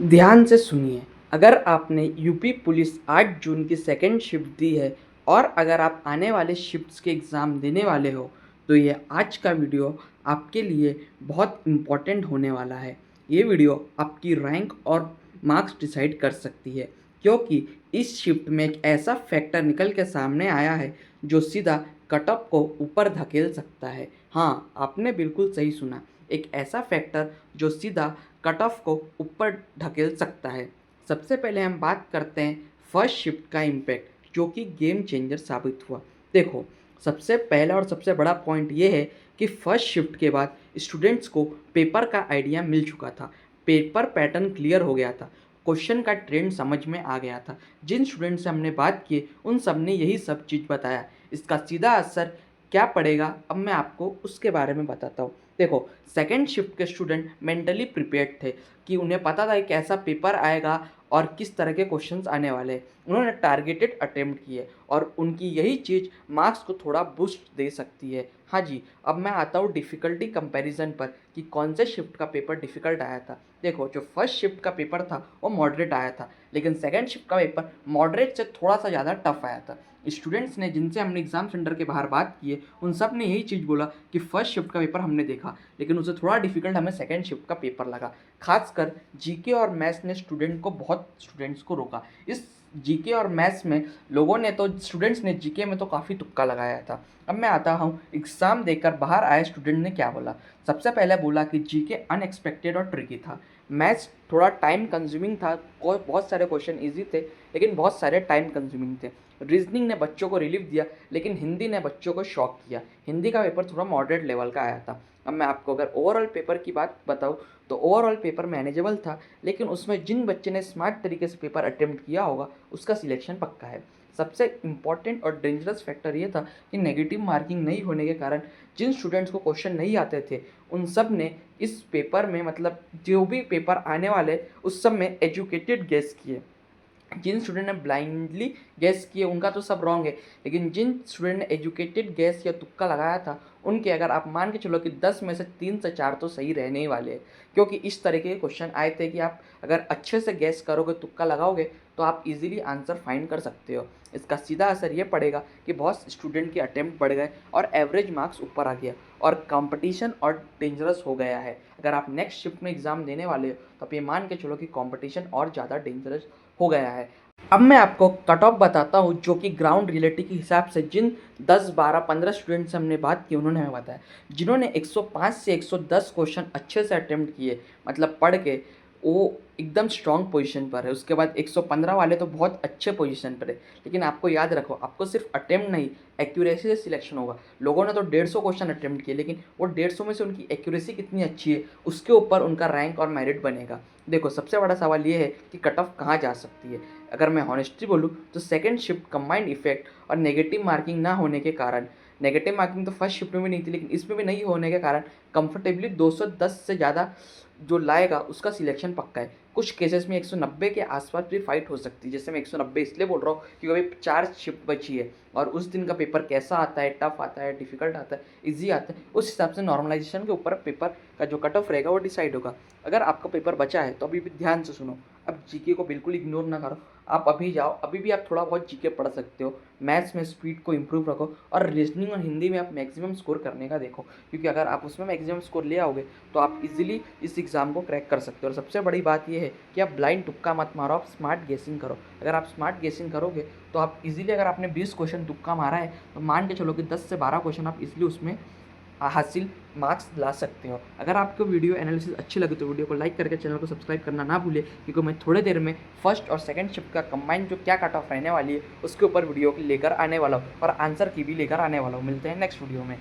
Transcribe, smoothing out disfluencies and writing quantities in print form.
ध्यान से सुनिए। अगर आपने यूपी पुलिस 8 जून की सेकंड शिफ्ट दी है और अगर आप आने वाले शिफ्ट्स के एग्ज़ाम देने वाले हो तो ये आज का वीडियो आपके लिए बहुत इम्पोर्टेंट होने वाला है। ये वीडियो आपकी रैंक और मार्क्स डिसाइड कर सकती है, क्योंकि इस शिफ्ट में एक ऐसा फैक्टर निकल के सामने आया है जो सीधा कट ऑफ को ऊपर धकेल सकता है। हाँ, आपने बिल्कुल सही सुना, एक ऐसा फैक्टर जो सीधा कट ऑफ को ऊपर ढकेल सकता है। सबसे पहले हम बात करते हैं फर्स्ट शिफ्ट का इम्पैक्ट, जो कि गेम चेंजर साबित हुआ। देखो, सबसे पहला और सबसे बड़ा पॉइंट ये है कि फर्स्ट शिफ्ट के बाद स्टूडेंट्स को पेपर का आइडिया मिल चुका था। पेपर पैटर्न क्लियर हो गया था, क्वेश्चन का ट्रेंड समझ में आ गया था। जिन स्टूडेंट से हमने बात की उन सब ने यही सब चीज़ बताया। इसका सीधा असर क्या पड़ेगा अब मैं आपको उसके बारे में बताता हूँ। देखो, सेकेंड शिफ्ट के स्टूडेंट मेंटली प्रिपेयर्ड थे कि उन्हें पता था कि कैसा पेपर आएगा और किस तरह के क्वेश्चंस आने वाले हैं। उन्होंने टारगेटेड अटेम्प्ट किए और उनकी यही चीज़ मार्क्स को थोड़ा बूस्ट दे सकती है। हाँ जी, अब मैं आता हूँ डिफ़िकल्टी कंपैरिजन पर कि कौन से शिफ्ट का पेपर डिफ़िकल्ट आया था। देखो, जो फर्स्ट शिफ्ट का पेपर था वो मॉडरेट आया था, लेकिन सेकेंड शिफ्ट का पेपर मॉडरेट से थोड़ा सा ज़्यादा टफ आया था। स्टूडेंट्स ने जिनसे हमने एग्जाम सेंटर के बाहर बात की है उन सब ने यही चीज़ बोला कि फर्स्ट शिफ्ट का पेपर हमने देखा, लेकिन उसे थोड़ा डिफिकल्ट हमें सेकेंड शिफ्ट का पेपर लगा। खासकर जीके और मैथ्स ने बहुत स्टूडेंट्स को रोका। इस जीके और मैथ्स में स्टूडेंट्स ने जीके में तो काफ़ी तुक्का लगाया था। अब मैं आता हूँ एग्ज़ाम देकर बाहर आए स्टूडेंट ने क्या बोला। सबसे पहले बोला कि जीके अनएक्सपेक्टेड और ट्रिकी था। मैथ्स थोड़ा टाइम कंज्यूमिंग था, बहुत सारे क्वेश्चन ईजी थे लेकिन बहुत सारे टाइम कंज्यूमिंग थे। रीजनिंग ने बच्चों को रिलीफ दिया, लेकिन हिंदी ने बच्चों को शॉक किया। हिंदी का पेपर थोड़ा मॉडरेट लेवल का आया था। अब मैं आपको अगर ओवरऑल पेपर की बात बताऊँ तो ओवरऑल पेपर मैनेजेबल था, लेकिन उसमें जिन बच्चे ने स्मार्ट तरीके से पेपर अटेम्प्ट किया होगा उसका सिलेक्शन पक्का है। सबसे इम्पॉर्टेंट और डेंजरस फैक्टर ये था कि नेगेटिव मार्किंग नहीं होने के कारण जिन स्टूडेंट्स को क्वेश्चन नहीं आते थे उन सब ने इस पेपर में, मतलब जो भी पेपर आने वाले उस सब में एजुकेटेड गेस किए। जिन स्टूडेंट ने ब्लाइंडली गैस किए उनका तो सब रॉन्ग है, लेकिन जिन स्टूडेंट ने एजुकेटेड गैस या तुक्का लगाया था उनके अगर आप मान के चलो कि 10 में से 3 से 4 तो सही रहने ही वाले हैं, क्योंकि इस तरह के क्वेश्चन आए थे कि आप अगर अच्छे से गैस करोगे, तुक्का लगाओगे तो आप इजीली आंसर फाइंड कर सकते हो। इसका सीधा असर ये पड़ेगा कि बहुत स्टूडेंट के अटेम्प्ट बढ़ गए और एवरेज मार्क्स ऊपर आ गया और कंपटीशन और डेंजरस हो गया है। अगर आप नेक्स्ट शिफ्ट में एग्ज़ाम देने वाले हो तो आप ये मान के चलो कि कंपटीशन और ज़्यादा डेंजरस हो गया है। अब मैं आपको कट ऑफ बताता हूँ, जो कि ग्राउंड रियलिटी के हिसाब से जिन 10, 12, 15 स्टूडेंट से हमने बात की उन्होंने हमें बताया। जिन्होंने 105 से 110 क्वेश्चन अच्छे से अटेम्प्ट किए, मतलब पढ़ के, वो एकदम स्ट्रॉन्ग पोजीशन पर है। उसके बाद 115 वाले तो बहुत अच्छे पोजीशन पर है। लेकिन आपको याद रखो, आपको सिर्फ अटेम्प्ट नहीं, एक्यूरेसी से सिलेक्शन होगा। लोगों ने तो 150 क्वेश्चन अटेम्प्ट किए, लेकिन वो 150 में से उनकी एक्यूरेसी कितनी अच्छी है उसके ऊपर उनका रैंक और मेरिट बनेगा। देखो, सबसे बड़ा सवाल ये है कि कट ऑफ कहाँ जा सकती है। अगर मैं हॉनेस्टली बोलूँ तो सेकंड शिफ्ट कंबाइंड इफेक्ट और नेगेटिव मार्किंग ना होने के कारण, नेगेटिव मार्किंग तो फर्स्ट शिफ्ट में भी नहीं थी लेकिन इसमें भी नहीं होने के कारण कंफर्टेबली 210 से ज़्यादा जो लाएगा उसका सिलेक्शन पक्का है। कुछ केसेस में 190 के आसपास भी फाइट हो सकती है। जैसे मैं 190 इसलिए बोल रहा हूँ क्योंकि अभी 4 शिफ्ट बची है और उस दिन का पेपर कैसा आता है, टफ आता है, डिफिकल्ट आता है, ईजी आता है, उस हिसाब से नॉर्मलाइजेशन के ऊपर पेपर का जो कट ऑफ रहेगा वो डिसाइड होगा। अगर आपका पेपर बचा है तो अभी भी ध्यान से सुनो। अब जीके को बिल्कुल इग्नोर ना करो, आप अभी जाओ, अभी भी आप थोड़ा बहुत जीके पढ़ सकते हो। मैथ्स में स्पीड को इम्प्रूव रखो और रीजनिंग और हिंदी में आप मैक्सिमम स्कोर करने का देखो, क्योंकि अगर आप उसमें मैक्सिमम स्कोर ले आओगे तो आप इजीली इस एग्ज़ाम को क्रैक कर सकते हो। और सबसे बड़ी बात यह है कि आप ब्लाइंड तुक्का मत मारो, आप स्मार्ट गेसिंग करो। अगर आप स्मार्ट गेसिंग करोगे तो आप इजीली, अगर आपने 20 क्वेश्चन तुक्का मारा है तो मान के चलो कि 10 से 12 क्वेश्चन आप इजीली उसमें हासिल मार्क्स ला सकते हो। अगर आपको वीडियो एनालिसिस अच्छी लगे तो वीडियो को लाइक करके चैनल को सब्सक्राइब करना ना भूले, क्योंकि मैं थोड़ी देर में फर्स्ट और सेकंड शिफ्ट का कंबाइंड जो क्या कट ऑफ रहने वाली है उसके ऊपर वीडियो लेकर आने वाला हूँ और आंसर की भी लेकर आने वाला हूँ। मिलते हैं नेक्स्ट वीडियो में।